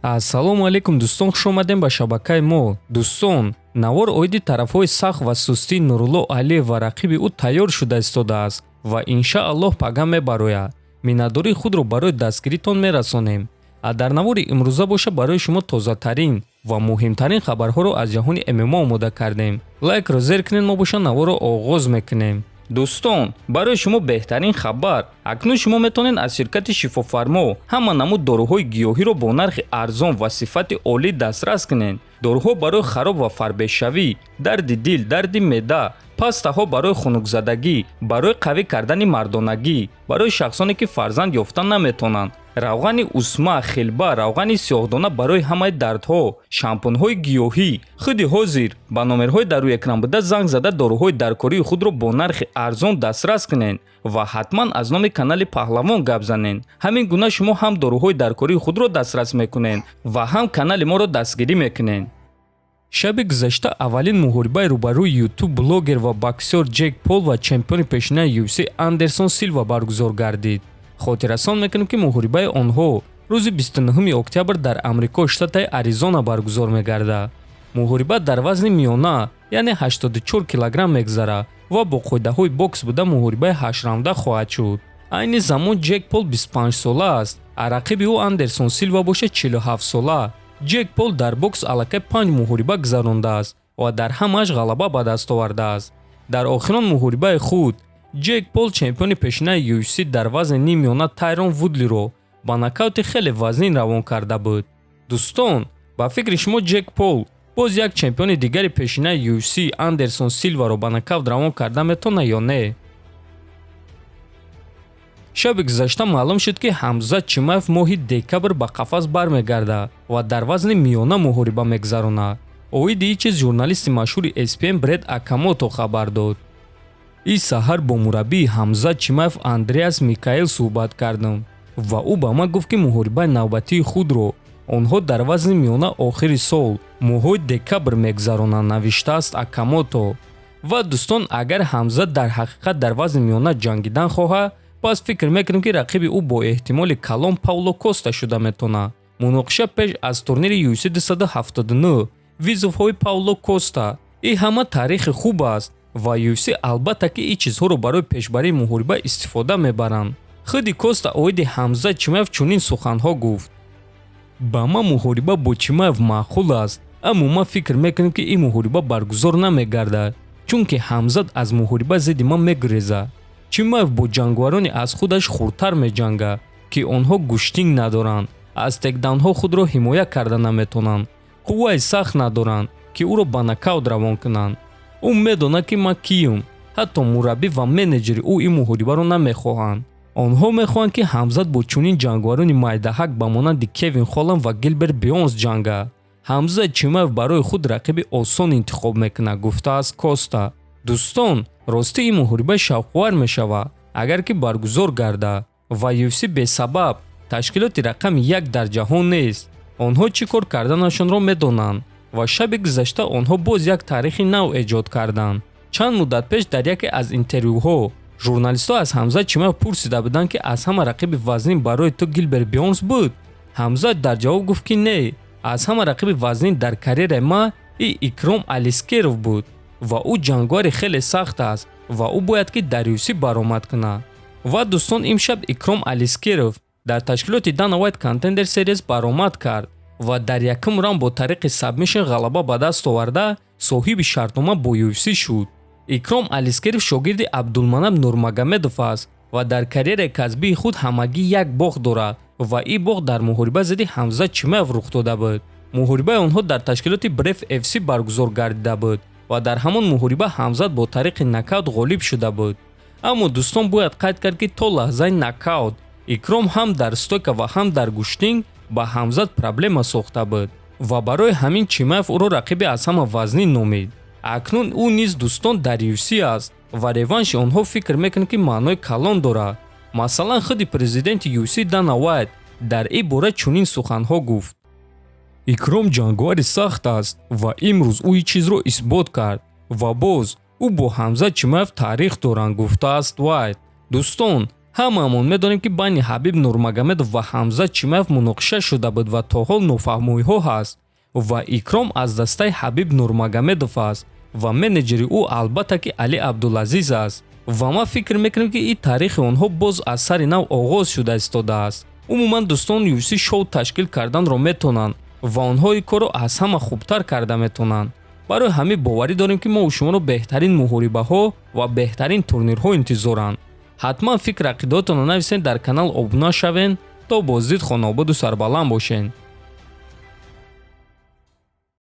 Ассалому алейкум дӯстон, хуш омадем ба шабакаи мо. Дӯстон, навор оиди тарафҳои сахт ва сустии Нурулло Алиев ва рақиби ӯ тайёр шуда истодааст ва иншааллоҳ пагам мебарояд. Миннатдории худро барои дастгиритон мерасонем. Дар навори имрӯза боша барои шумо тозатарин ва муҳимтарин хабарҳоро аз ҷаҳони ММО омода кардем. Лайкро зер кунед, мо боша наворро оғоз мекунем. дӯстон, барои шумо беҳтарин хабар. Акнун шумо метавонед аз ширкати шифофармо ҳама намуд доруҳои гиёҳиро бо нархи арзон ва сифати олӣ дастрас кунед. Доруҳо барои хароб ва фарбешавӣ, дарди дил, дарди меъда, пастаҳо барои хунукзадагӣ, барои қавӣ кардани мардонагӣ, барои шахсоне ки фарзанд ёфта наметавонанд, равғани усма, хилба, равғани сиёҳдона барои ҳамаи дардҳо, шампунҳои гиёҳӣ. худи ҳозир ба номерҳои дар рӯи экран буда занг зада доруҳои даркории худро бо нархи арзон дастрас кунед ва ҳатман аз номи канали Паҳлавон гап занед. Ҳамин гуна шумо ҳам доруҳои даркории худро дастрас мекунед ва ҳам канали моро дастгирӣ мекунед. шаби гузашта аввалин мухорибаи рӯбарӯи YouTube блогер ва боксёр Джек Пол ва чемпиони пешинаи UFC Андерсон Силва баргузор гардид. хотиррасон мекунем ки мухорибаи онҳо рӯзи 29 октябр дар Амрико, штати Аризона баргузор мегардад. мухориба дар вазни миёна, яъне 84 килограмм мегзара ва бо қоидаҳои бокс буда мухорибаи 8 раунда хоҳад шуд. айни замон Джек Пол 25 сола аст, а рақиби ӯ Андерсон Силва боша 47 сола. Джек Пол дар бокс аллакай 5 мухориба гузарондааст ва дар ҳамааш ғалаба ба даст овардааст. дар охирон мухорибаи худ Джек Пол чемпиони пешинаи UFC дар вазни нимёна Тайрон Вудлиро ба нокаути хеле вазнин равон карда буд. дӯстон, ба фикри шумо Джек Пол боз як чемпиони дигари пешинаи UFC Андерсон Силваро ба нокаут равон карда метавонад ё не? шаби гузашта маълум шуд ки Хамзат Чимаев моҳи декабр ба қафас бармегардад ва дар вазни миёна мухориба мегзаронад. оиди ин чиз журналисти машҳури ESPN Бред Акамото хабар дод. ин саҳар бо мураббии Хамзат Чимаев Андреас Микаэл суҳбат кардам ва ӯ ба ман гуфт ки мухорибаи навбатии худро онҳо дар вазни миёна охири сол моҳои декабр мегзаронанд, навиштааст Акамото. ва дӯстон, агар Хамзат дар ҳақиқат дар вазни миёна ҷангидан хоҳад, пас фикр мекунем ки рақиби ӯ бо эҳтимоли калон Пауло Коста шуда метавонад. муноқиша пеш аз турнири UFC 279 визовҳои Пауло Коста. ин ҳама таърихи хуб аст ва UFC албатта ки ин чизҳоро барои пешбарии мухориба истифода мебаранд. худи Коста оиди Хамзат Чимаев чунин суханҳо гуфт: ба ман мухориба бо Чимаев маъқул аст, аммо ман фикр мекунам ки ин мухориба баргузор намегардад, чунки Хамзат аз мухориба зидди ман мегурезад. Чимаев бо ҷангварони аз худаш хурдтар меҷангад ки онҳо гӯштинг надоранд, аз текдаунҳо худро ҳимоя карда наметавонанд, қувваи сахт надоранд ки ӯро ба нокаут равон кунанд. ӯ медонад ки ман киюм. ҳатто мураббӣ ва менеҷери ӯ ин мухорибаро намехоҳанд. онҳо мехоҳанд ки Хамзат бо чунин ҷангварони майдаҳак ба монанди Кевин Холланд ва Гилберт Бёрнс ҷангад. Хамзат Чимаев барои худ рақиби осон интихоб мекунад, гуфтааст Коста. дӯстон, ростӣ ин мухориба шавқовар мешавад агар ки баргузор гардад ва UFC бесабаб ташкилоти рақами 1 дар ҷаҳон нест. онҳо чӣ кор карданашонро медонанд ва шаби гузашта онҳо боз як таърихи нав эҷод карданд. чанд муддат пеш дар яке аз интервюҳо журналистҳо аз Хамзат Чимаев пурсида буданд ки аз ҳама рақиби вазнин барои ту Гилберт Бёрнс буд? Хамзат дар ҷавоб гуфт ки не, аз ҳама рақиби вазнин дар карьераи ман Икром Алискеров буд ва ӯ ҷангвари хеле сахт аст ва ӯ бояд ки дар UFC баромад кунад. ва дӯстон, имшаб Икром Алискеров дар ташкилоти Dana White Contender Series баромад кард ва дар якум раунд бо тариқи сабмишн ғалаба ба даст оварда соҳиби шартнома бо UFC шуд. Икром Алискеров шогирди Абдулманап Нурмагомедов аст ва дар карьераи касбии худ ҳамагӣ як бох дорад ва ин бох дар мухориба зидди Хамзат Чимаев рух дода буд. мухорибаи онҳо дар ташкилоти Brave FC баргузор гардида буд ва дар ҳамон мухориба Хамзат бо тариқи нокаут ғолиб шуда буд. аммо дӯстон, бояд қайд кард ки то лаҳзаи нокаут Икром ҳам дар стойка ва ҳам дар гӯштинг ба Хамзат проблема сохта буд ва барои ҳамин Чимаев ӯро рақиби аз ҳама вазнин номид. акнун ӯ низ дӯстон дар UFC аст ва реванши онҳо фикр мекунад ки маънои калон дорад. масалан, худи президенти UFC Dana White дар ин бора чунин суханҳо гуфт: икром ҷангвари сахт аст ва имрӯз ӯ ин чизро исбот кард ва боз ӯ бо Хамзат Чимаев таърих доранд, гуфтааст White. дӯстон, ҳамаамон медонем ки байни Ҳабиб Нурмагомедов ва Хамзат Чимаев муноқиша шуда буд ва то ҳол нофаҳмоиҳо ҳаст ва икром аз дастаи Ҳабиб Нурмагомедов аст ва менеҷери ӯ албатта ки Али Абдулазиз аст ва ма фикр мекунем ки ин таърихи онҳо боз аз сари нав оғоз шуда истодааст. Умуман дӯстон UFC шоу ташкил карданро метонанд ва онҳо ин корро аз ҳама хубтар карда метонанд. барои ҳамин боварӣ дорем ки мо шуморо беҳтарин муҳорибаҳо ва беҳтарин турнирҳо интизоранд. ҳатман фикр ақидотонро нависен, дар канал обуна шавен. то боздид хонободу сарбаланд бошен.